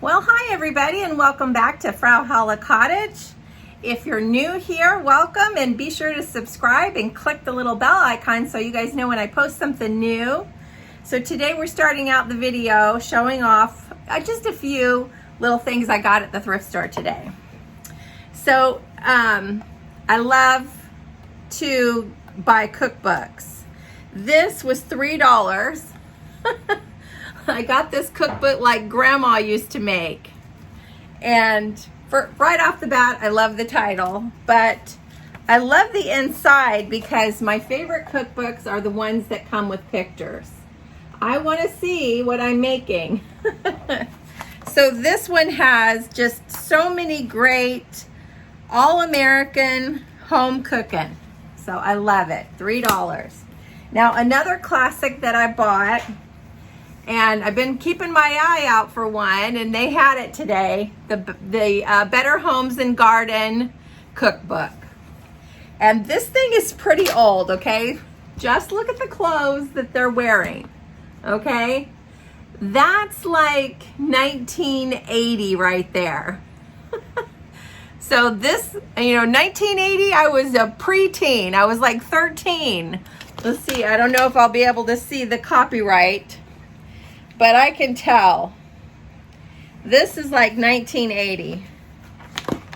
Well, hi everybody, and welcome back to Frau Holle Cottage. If you're new here, welcome, and be sure to subscribe and click the little bell icon so you guys know when I post something new. So today we're starting out the video showing off just a few little things I got at the thrift store today. So I love to buy cookbooks. This was $3. I got this cookbook like grandma used to make, and right off the bat I love the title, but I love the inside because my favorite cookbooks are the ones that come with pictures. I want to see what I'm making. So this one has just so many great all-American home cooking, so I love it. $3. Now another classic that I bought, and I've been keeping my eye out for one, and they had it today, the Better Homes and Garden cookbook. And this thing is pretty old, okay? Just look at the clothes that they're wearing, okay? That's like 1980 right there. So this, 1980, I was a preteen. I was like 13. Let's see, I don't know if I'll be able to see the copyright, but I can tell. This is like 1980.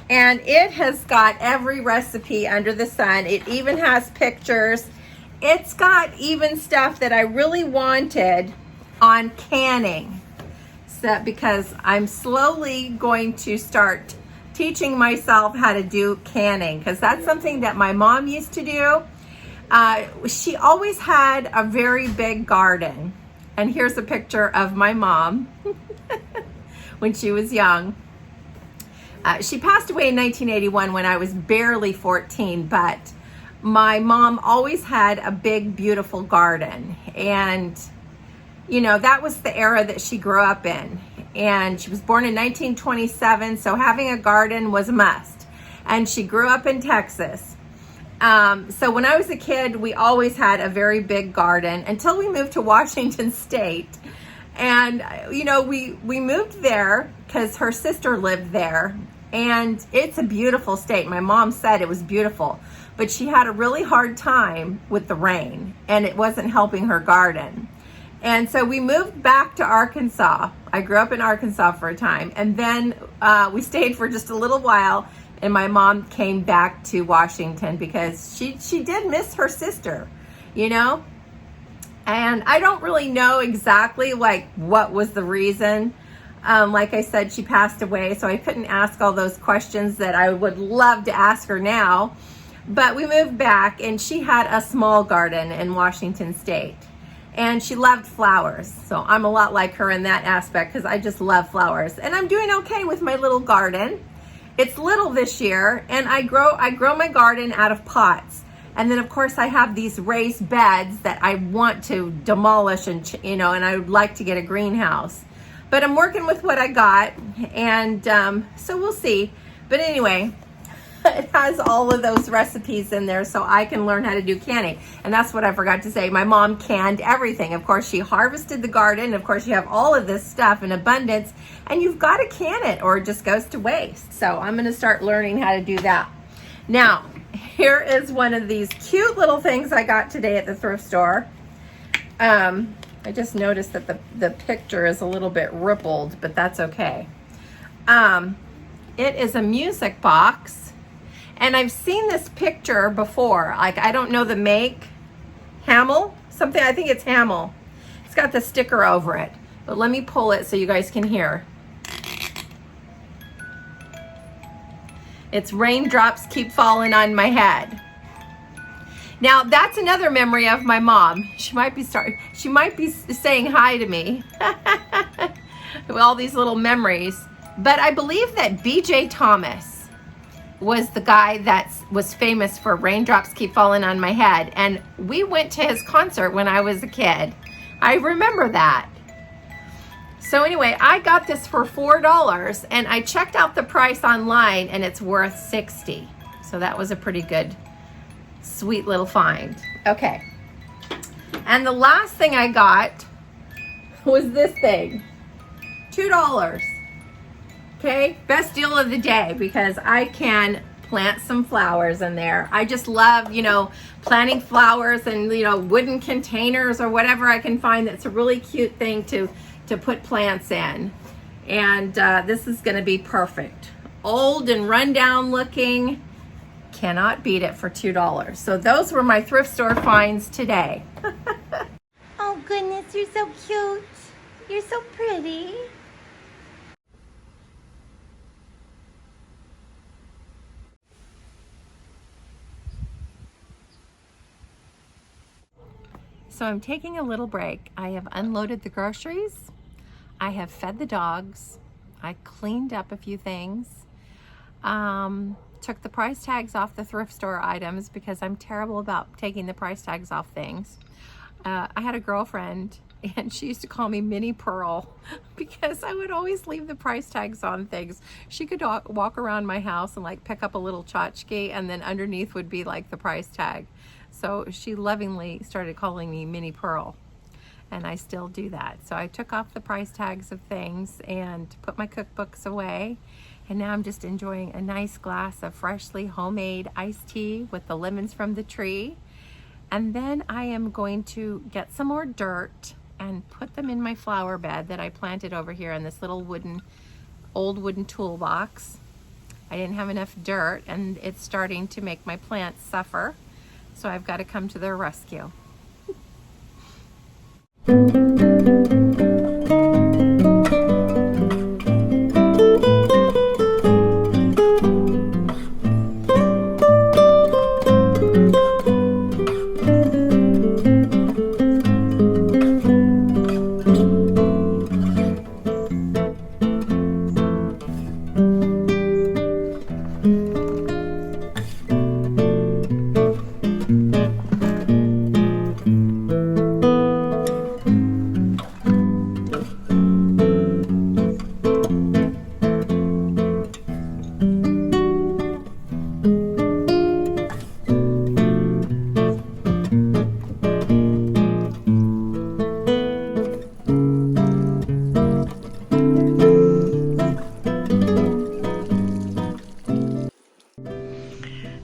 And it has got every recipe under the sun. It even has pictures. It's got even stuff that I really wanted on canning. So, because I'm slowly going to start teaching myself how to do canning, because that's something that my mom used to do. She always had a very big garden. And here's a picture of my mom when she was young. She passed away in 1981 when I was barely 14, but my mom always had a big, beautiful garden. And, that was the era that she grew up in. And she was born in 1927, so having a garden was a must. And she grew up in Texas. So when I was a kid, we always had a very big garden until we moved to Washington State. And, we moved there because her sister lived there. And it's a beautiful state. My mom said it was beautiful, but she had a really hard time with the rain, and it wasn't helping her garden. And so we moved back to Arkansas. I grew up in Arkansas for a time, and then we stayed for just a little while. And my mom came back to Washington because she did miss her sister, And I don't really know exactly what was the reason. Like I said, she passed away, so I couldn't ask all those questions that I would love to ask her now. But we moved back, and she had a small garden in Washington State. And she loved flowers. So I'm a lot like her in that aspect because I just love flowers. And I'm doing okay with my little garden. It's little this year, and I grow my garden out of pots. And then of course I have these raised beds that I want to demolish, and and I would like to get a greenhouse. But I'm working with what I got, and so we'll see. But anyway, it has all of those recipes in there so I can learn how to do canning. And that's what I forgot to say. My mom canned everything. Of course, she harvested the garden. Of course, you have all of this stuff in abundance, and you've got to can it or it just goes to waste. So I'm going to start learning how to do that. Now, here is one of these cute little things I got today at the thrift store. I just noticed that the picture is a little bit rippled, but that's okay. It is a music box. And I've seen this picture before. I don't know the make. Hamel? Something, I think it's Hamel. It's got the sticker over it. But let me pull it so you guys can hear. It's Raindrops Keep Falling on My Head. Now, that's another memory of my mom. She might be saying hi to me. With all these little memories. But I believe that B.J. Thomas was the guy that was famous for Raindrops Keep Falling on My Head. And we went to his concert when I was a kid. I remember that. So anyway, I got this for $4, and I checked out the price online, and it's worth $60. So that was a pretty good, sweet little find. Okay. And the last thing I got was this thing. $2. Okay, best deal of the day because I can plant some flowers in there. I just love, you know, planting flowers and, you know, wooden containers or whatever I can find that's a really cute thing to put plants in. And this is going to be perfect. Old and rundown looking. Cannot beat it for $2. So those were my thrift store finds today. Oh goodness, you're so cute. You're so pretty. So I'm taking a little break. I have unloaded the groceries. I have fed the dogs. I cleaned up a few things. Took the price tags off the thrift store items because I'm terrible about taking the price tags off things. I had a girlfriend and she used to call me Mini Pearl because I would always leave the price tags on things. She could walk around my house and like pick up a little tchotchke and then underneath would be like the price tag. So she lovingly started calling me Mini Pearl, and I still do that. So I took off the price tags of things and put my cookbooks away, and now I'm just enjoying a nice glass of freshly homemade iced tea with the lemons from the tree. And then I am going to get some more dirt and put them in my flower bed that I planted over here in this little old wooden toolbox. I didn't have enough dirt and it's starting to make my plants suffer. So I've got to come to their rescue.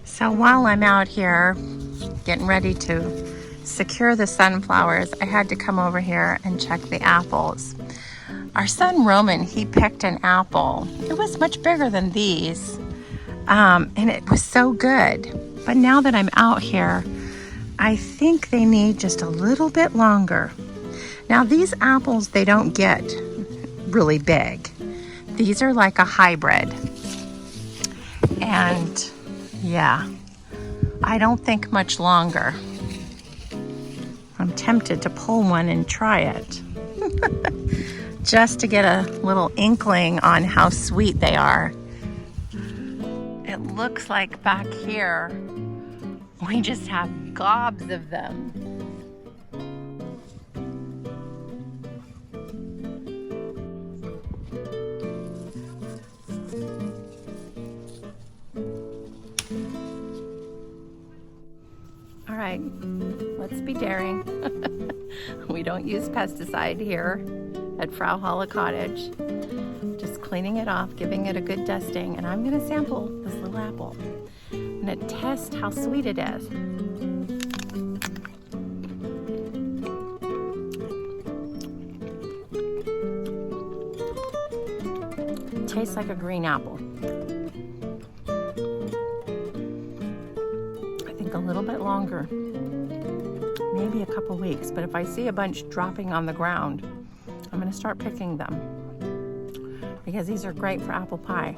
So while I'm out here getting ready to secure the sunflowers, I had to come over here and check the apples. Our son Roman, he picked an apple. It was much bigger than these, and it was so good. But now that I'm out here, I think they need just a little bit longer. Now these apples, they don't get really big. These are like a hybrid. And yeah, I don't think much longer. I'm tempted to pull one and try it. Just to get a little inkling on how sweet they are. It looks like back here, we just have gobs of them. All right, let's be daring. We don't use pesticide here at Frau Holle Cottage. Just cleaning it off, giving it a good dusting, and I'm gonna sample this little apple. I'm gonna test how sweet it is. It tastes like a green apple. I think a little bit longer, maybe a couple weeks, but if I see a bunch dropping on the ground, I'm going to start picking them because these are great for apple pie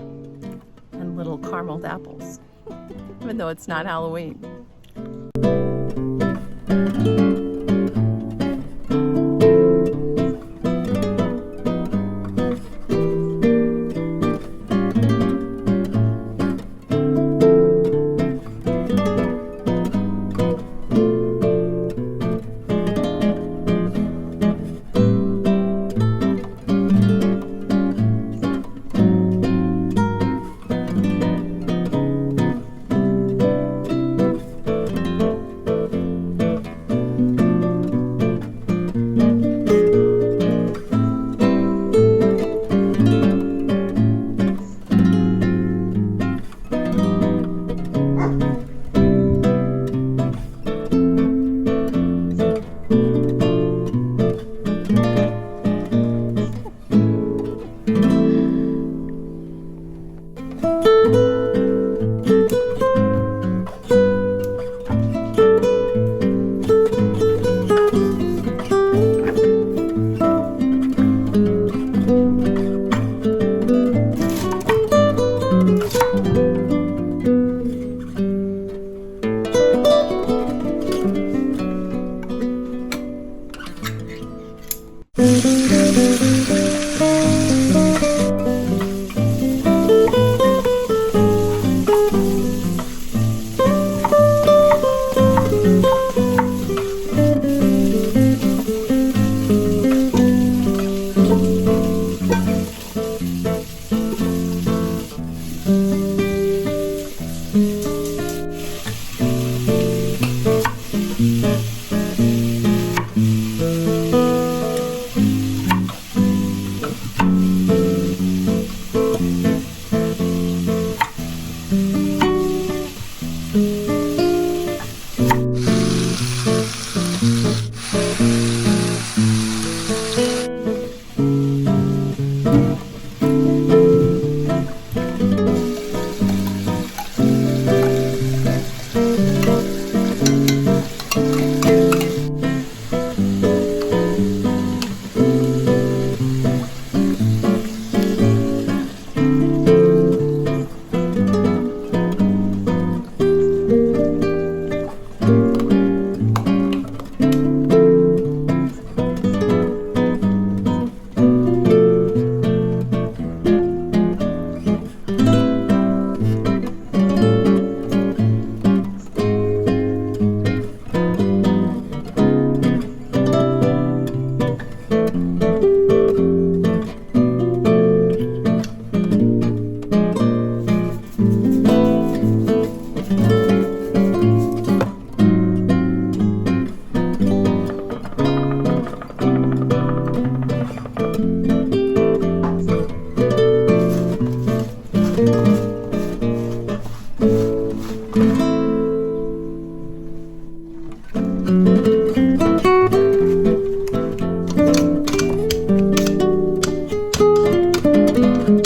and little carameled apples, even though it's not Halloween. Bye.